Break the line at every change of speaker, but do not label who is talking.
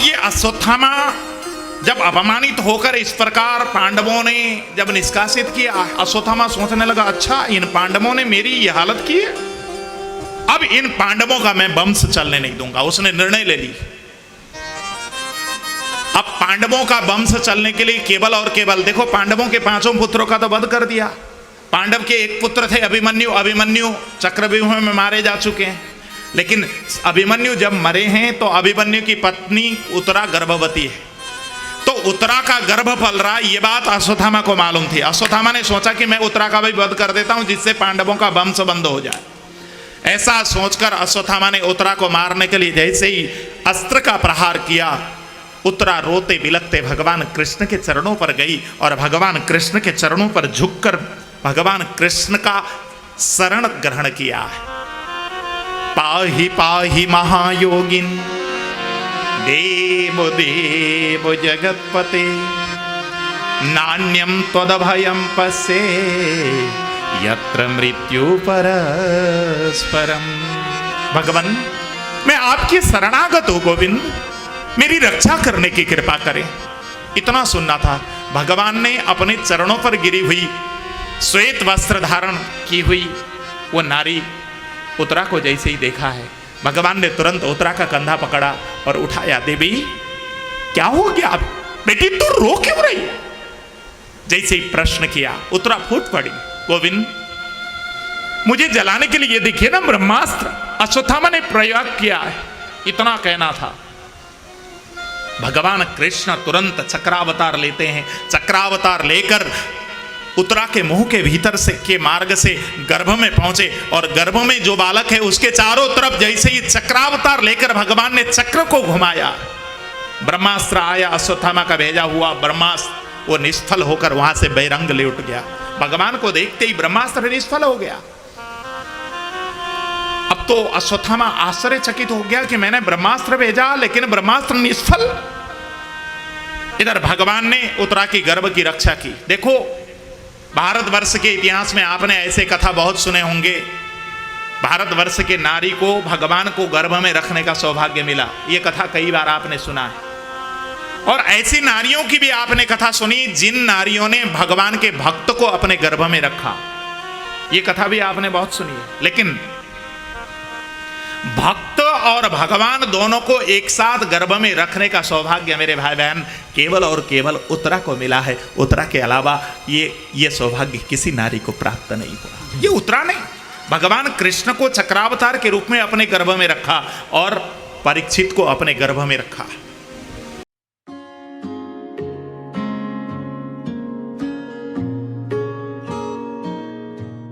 ये अश्वत्थामा जब अपमानित होकर इस प्रकार पांडवों ने जब निष्कासित किया, अश्वत्थामा सोचने लगा, अच्छा इन पांडवों ने मेरी ये हालत की है, अब इन पांडवों का मैं वंश चलने नहीं दूंगा। उसने निर्णय ले ली, अब पांडवों का वंश चलने के लिए केवल और केवल, देखो पांडवों के 5 पुत्रों का तो वध कर दिया। पांडव के एक पुत्र थे अभिमन्यु, अभिमन्यु चक्रव्यूह में मारे जा चुके हैं, लेकिन अभिमन्यु जब मरे हैं तो अभिमन्यु की पत्नी उत्तरा गर्भवती है, तो उत्तरा का गर्भ फल रहा, ये बात अश्वत्थामा को मालूम थी। अश्वत्थामा ने सोचा कि मैं उत्तरा का भी वध कर देता हूं जिससे पांडवों का वंश बंद हो जाए। ऐसा सोचकर अश्वत्थामा ने उत्तरा को मारने के लिए जैसे ही अस्त्र का प्रहार किया, उत्तरा रोते बिलखते भगवान कृष्ण के चरणों पर गई और भगवान कृष्ण के चरणों पर झुककर भगवान कृष्ण का शरण ग्रहण किया। पाहि पाहि महायोगिन देव देव जगतपते नान्यम त्वदभयं पश्ये यत्र मृत्यु परस्परम। भगवान मैं आपकी शरणागत हूं गोविंद, मेरी रक्षा करने की कृपा करें। इतना सुनना था। भगवान ने अपने चरणों पर गिरी हुई श्वेत वस्त्र धारण की हुई वो नारी उत्तरा को जैसे ही देखा है, भगवान ने तुरंत उत्तरा का कंधा पकड़ा और उठाया। देवी क्या हो गया बेटी, तू रो क्यों रही? जैसे ही प्रश्न किया उत्तरा फूट पड़ी, गोविंद मुझे जलाने के लिए देखिए ना ब्रह्मास्त्र अश्वत्थामा ने प्रयोग किया है, इतना कहना था। भगवान कृष्ण तुरंत चक्रावतार लेते हैं, चक्रावतार लेकर उत्तरा के मुंह के भीतर से के मार्ग से गर्भ में पहुंचे और गर्भ में जो बालक है उसके चारों तरफ जैसे ही चक्रावतार लेकर भगवान ने चक्र को घुमाया, ब्रह्मास्त्र आया अश्वत्थामा का भेजा हुआ ब्रह्मास्त्र, वो निष्फल होकर वहां से बैरंग ले उठ गया। भगवान को देखते ही ब्रह्मास्त्र निष्फल हो गया। अब तो अश्वत्थामा आश्चर्यचकित हो गया कि मैंने ब्रह्मास्त्र भेजा लेकिन ब्रह्मास्त्र निष्फल। इधर भगवान ने उत्तरा की गर्भ की रक्षा की। देखो भारतवर्ष के इतिहास में आपने ऐसे कथा बहुत सुने होंगे, भारतवर्ष के नारी को भगवान को गर्भ में रखने का सौभाग्य मिला, ये कथा कई बार आपने सुना है। और ऐसी नारियों की भी आपने कथा सुनी जिन नारियों ने भगवान के भक्त को अपने गर्भ में रखा, ये कथा भी आपने बहुत सुनी है। लेकिन भक्त और भगवान दोनों को एक साथ गर्भ में रखने का सौभाग्य मेरे भाई बहन केवल और केवल उत्तरा को मिला है। उत्तरा के अलावा ये सौभाग्य किसी नारी को प्राप्त नहीं हुआ। ये उत्तरा ने भगवान कृष्ण को चक्रावतार के रूप में अपने गर्भ में रखा और परीक्षित को अपने गर्भ में रखा।